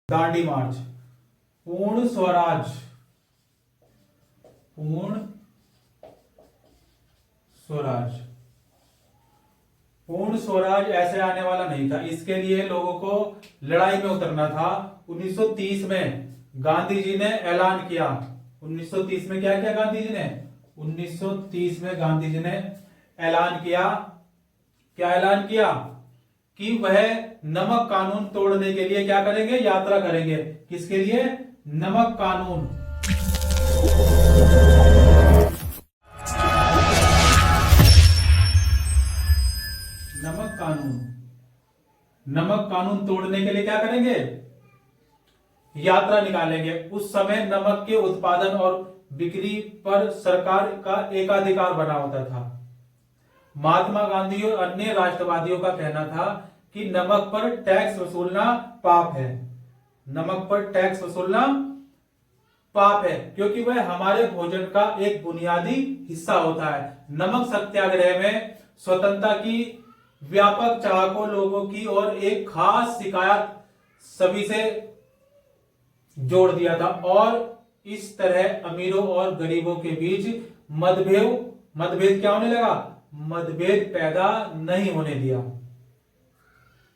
दांडी मार्च। पूर्ण स्वराज, पूर्ण स्वराज, पूर्ण स्वराज ऐसे आने वाला नहीं था। इसके लिए लोगों को लड़ाई में उतरना था। 1930 में गांधी जी ने ऐलान किया। 1930 में क्या किया गांधी जी ने? 1930 में गांधी जी ने ऐलान किया। क्या ऐलान किया? कि वह नमक कानून तोड़ने के लिए क्या करेंगे? यात्रा करेंगे। किसके लिए? नमक कानून। नमक कानून, नमक कानून तोड़ने के लिए क्या करेंगे? यात्रा निकालेंगे। उस समय नमक के उत्पादन और बिक्री पर सरकार का एकाधिकार बना होता था। महात्मा गांधी और अन्य राष्ट्रवादियों का कहना था कि नमक पर टैक्स वसूलना पाप है। नमक पर टैक्स वसूलना पाप है क्योंकि वह हमारे भोजन का एक बुनियादी हिस्सा होता है। नमक सत्याग्रह में स्वतंत्रता की व्यापक चाहकों लोगों की और एक खास शिकायत सभी से जोड़ दिया था और इस तरह अमीरों और गरीबों के बीच मतभेद क्या होने लगा? मतभेद पैदा नहीं होने दिया।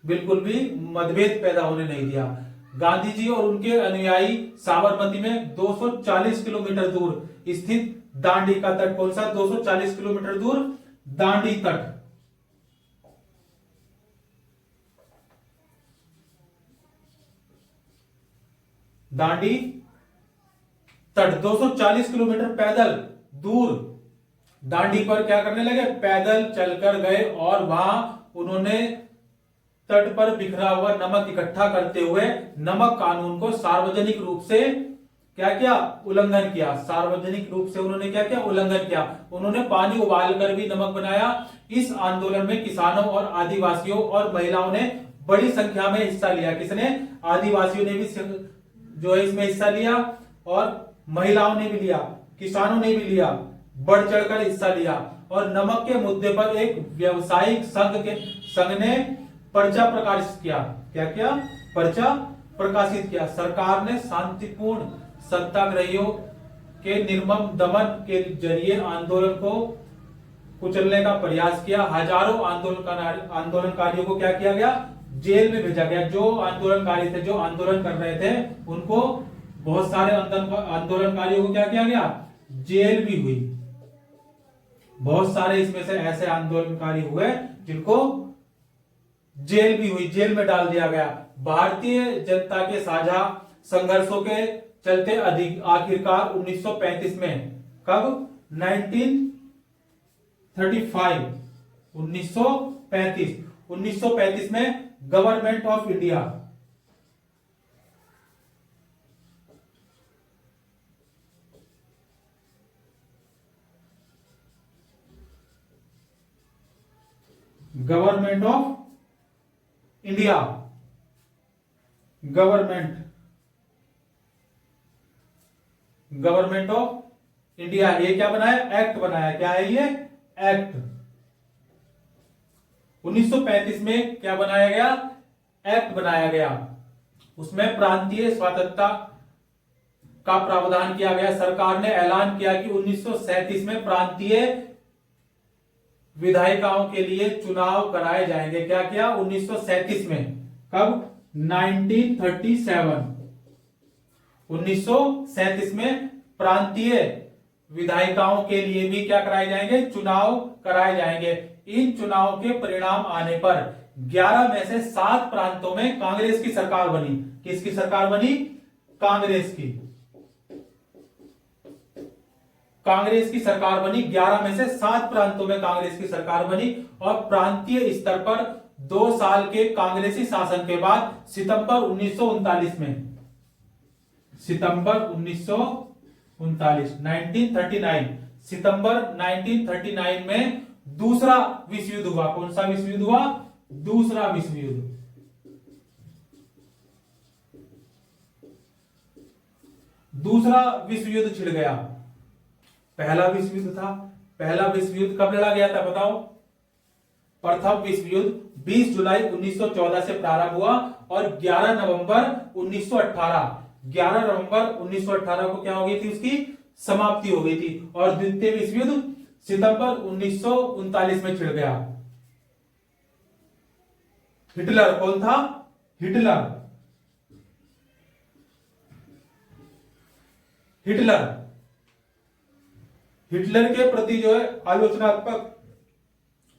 बिल्कुल भी मतभेद पैदा होने नहीं दिया। गांधी जी और उनके अनुयायी साबरमती में 240 किलोमीटर दूर स्थित दांडी का तट, कौन सा? 240 किलोमीटर दूर दांडी तट, दांडी तट 240 किलोमीटर पैदल दूर दांडी पर क्या करने लगे? पैदल चलकर गए और वहां उन्होंने तट पर बिखरा हुआ नमक इकट्ठा करते हुए नमक कानून को सार्वजनिक रूप से क्या किया? उल्लंघन किया। सार्वजनिक रूप से उन्होंने क्या किया? उल्लंघन किया। उन्होंने पानी उबालकर भी नमक बनाया। इस आंदोलन में किसानों और आदिवासियों और महिलाओं ने बड़ी संख्या में हिस्सा लिया। किसने? आदिवासियों ने भी जो है इसमें हिस्सा लिया और महिलाओं ने भी लिया, किसानों ने भी लिया, बढ़ चढ़कर हिस्सा लिया। और नमक के मुद्दे पर एक व्यवसायिक संघ ने पर्चा प्रकाशित किया। क्या किया? पर्चा प्रकाशित किया। सरकार ने शांतिपूर्ण सत्याग्रहियों के निर्मम दमन के जरिए आंदोलन को कुचलने का प्रयास किया। हजारों आंदोलनकारियों को क्या किया गया? जेल में भेजा गया। जो आंदोलनकारी थे, जो आंदोलन कर रहे थे, उनको, बहुत सारे आंदोलनकारियों को क्या किया गया? जेल भी हुई। बहुत सारे इसमें से ऐसे आंदोलनकारी हुए जिनको जेल भी हुई, जेल में डाल दिया गया। भारतीय जनता के साझा संघर्षों के चलते आखिरकार 1935 में, कब? 1935 में government of India, government of India, government of India, ये क्या बनाया? एक्ट बनाया। क्या है ये? एक्ट। 1935 में क्या बनाया गया? एक्ट बनाया गया। उसमें प्रांतीय स्वतंत्रता का प्रावधान किया गया। सरकार ने ऐलान किया कि 1937 में प्रांतीय विधायिकाओं के लिए चुनाव कराए जाएंगे। क्या किया? 1937 में। कब? 1937। 1937 में प्रांतीय विधायिकाओं के लिए भी क्या कराए जाएंगे? चुनाव कराए जाएंगे। इन चुनाव के परिणाम आने पर 11 में से 7 प्रांतों में कांग्रेस की सरकार बनी। किसकी सरकार बनी? कांग्रेस की। कांग्रेस की सरकार बनी। 11 में से 7 प्रांतों में कांग्रेस की सरकार बनी। और प्रांतीय स्तर पर 2 साल के कांग्रेसी शासन के बाद सितंबर 1939 में, सितंबर 1939 सितंबर 1939 में दूसरा विश्व युद्ध हुआ। कौन सा विश्व युद्ध हुआ? दूसरा विश्व युद्ध। दूसरा विश्व युद्ध छिड़ गया। पहला विश्व युद्ध था। पहला विश्व युद्ध कब लड़ा गया था? बताओ। प्रथम विश्व युद्ध 20 जुलाई 1914 से प्रारंभ हुआ और 11 नवंबर 1918 को क्या हो गई थी, उसकी समाप्ति हो गई थी। और द्वितीय विश्व युद्ध सितंबर 1939 में छिड़ गया। हिटलर कौन था? हिटलर के प्रति जो है आलोचनात्मक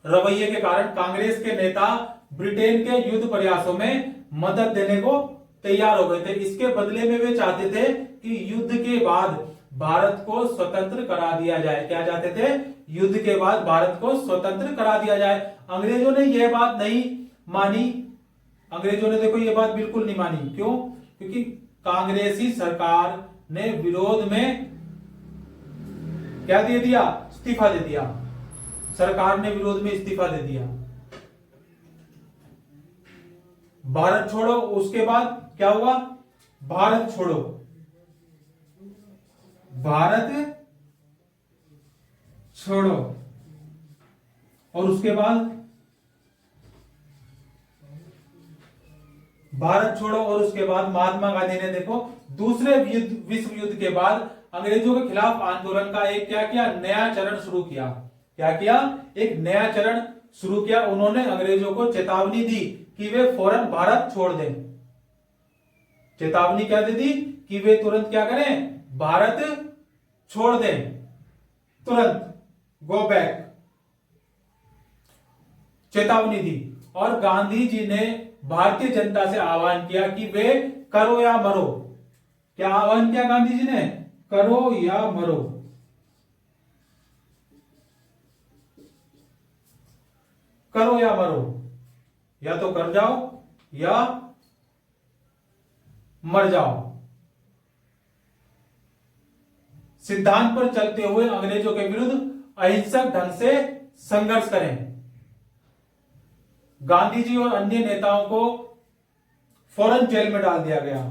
रवैये के कारण कांग्रेस के नेता ब्रिटेन के युद्ध प्रयासों में मदद देने को तैयार हो गए थे। इसके बदले में वे चाहते थे कि युद्ध के बाद भारत को स्वतंत्र करा दिया जाए। क्या चाहते थे? युद्ध के बाद भारत को स्वतंत्र करा दिया जाए। अंग्रेजों ने यह बात नहीं मानी। अंग्रेजों ने देखो यह बात बिल्कुल नहीं मानी। क्यों? क्योंकि कांग्रेसी सरकार ने विरोध में क्या दे दिया? इस्तीफा दे दिया। सरकार ने विरोध में इस्तीफा दे दिया। भारत छोड़ो, उसके बाद क्या हुआ? भारत छोड़ो, भारत छोड़ो, और उसके बाद भारत छोड़ो, और उसके बाद महात्मा गांधी ने देखो दूसरे विश्व युद्ध के बाद अंग्रेजों के खिलाफ आंदोलन का एक क्या किया? नया चरण शुरू किया। क्या किया? एक नया चरण शुरू किया। उन्होंने अंग्रेजों को चेतावनी दी कि वे फौरन भारत छोड़ दें। चेतावनी क्या दे दी? कि वे तुरंत क्या करें? भारत छोड़ दें, तुरंत गो बैक, चेतावनी दी। और गांधी जी ने भारतीय जनता से आह्वान किया कि वे करो या मरो। क्या आह्वान किया गांधी जी ने? करो या मरो। करो या मरो, या तो कर जाओ या मर जाओ। सिद्धांत पर चलते हुए अंग्रेजों के विरुद्ध अहिंसक ढंग से संघर्ष करें। गांधी जी और अन्य नेताओं को फौरन जेल में डाल दिया गया।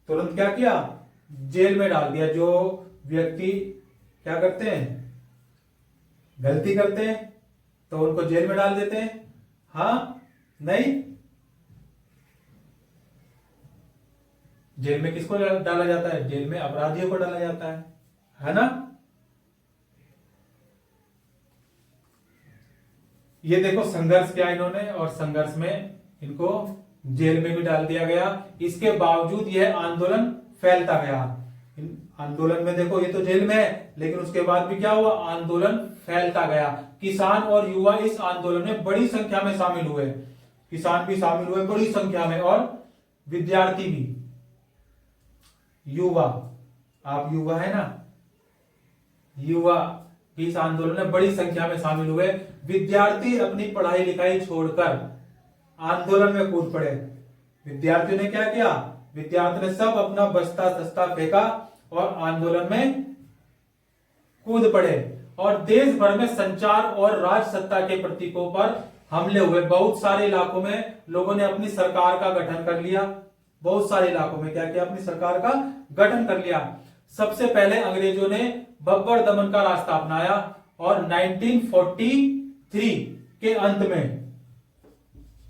तुरंत क्या किया? जेल में डाल दिया। जो व्यक्ति क्या करते हैं? गलती करते हैं तो उनको जेल में डाल देते हैं। हाँ, नहीं, जेल में किसको डाला जाता है? जेल में अपराधियों को डाला जाता है ना? ये देखो संघर्ष किया इन्होंने, और संघर्ष में इनको जेल में भी डाल दिया गया। इसके बावजूद यह आंदोलन फैलता गया। आंदोलन में देखो ये तो जेल में है, लेकिन उसके बाद भी क्या हुआ? आंदोलन फैलता गया। किसान और युवा इस आंदोलन में बड़ी संख्या में शामिल हुए। किसान भी शामिल हुए बड़ी संख्या में, और विद्यार्थी भी। युवा, आप युवा है ना? युवा इस आंदोलन में बड़ी संख्या में शामिल हुए। विद्यार्थी अपनी पढ़ाई लिखाई छोड़कर आंदोलन में कूद पड़े। विद्यार्थियों ने क्या किया? विद्यार्थियों ने सब अपना बस्ता तस्ता फेंका और आंदोलन में कूद पड़े। और देश भर में संचार और राज सत्ता के प्रतीकों पर हमले हुए। बहुत सारे इलाकों में लोगों ने अपनी सरकार का गठन कर लिया। बहुत सारे इलाकों में क्या किया? अपनी सरकार का गठन कर लिया। सबसे पहले अंग्रेजों ने बब्बर दमन का रास्ता अपनाया, और 1943 के अंत में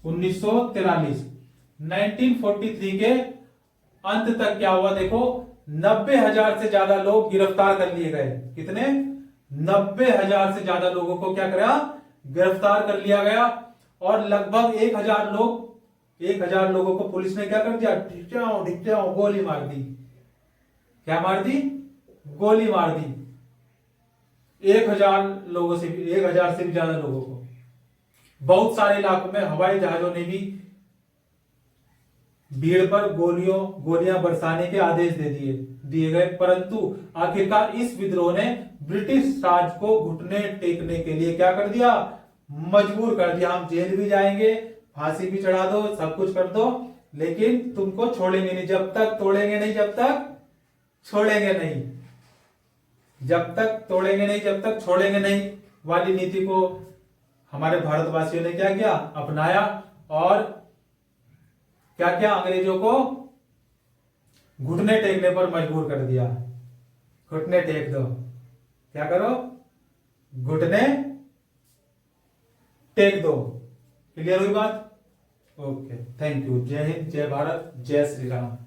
1943 के अंत तक क्या हुआ? देखो 90,000 से ज्यादा लोग गिरफ्तार कर लिए गए। कितने? 90,000 से ज्यादा लोगों को क्या करा? गिरफ्तार कर लिया गया। और लगभग 1,000 लोगों को पुलिस ने क्या कर दिया? ढिक जाओ, गोली मार दी। क्या मार दी? गोली मार दी। 1,000 लोगों से भी, 1,000 से भी ज्यादा लोगों को। बहुत सारे इलाकों में हवाई जहाजों ने भी भीड़ पर गोलियां बरसाने के आदेश दिए गए। परंतु आखिरकार इस विद्रोह ने ब्रिटिश राज को घुटने टेकने के लिए क्या कर दिया? मजबूर कर दिया। हम जेल भी जाएंगे, फांसी भी चढ़ा दो, सब कुछ कर दो, लेकिन तुमको छोड़ेंगे नहीं। जब तक तोड़ेंगे नहीं, जब तक छोड़ेंगे नहीं। जब तक तोड़ेंगे नहीं, जब तक छोड़ेंगे नहीं वाली नीति को हमारे भारतवासियों ने क्या किया? अपनाया। और क्या किया? अंग्रेजों को घुटने टेकने पर मजबूर कर दिया। घुटने टेक दो। क्या करो? घुटने टेक दो। क्लियर हुई बात? Okay, thank you. जय हिंद, जय भारत, जय श्री राम।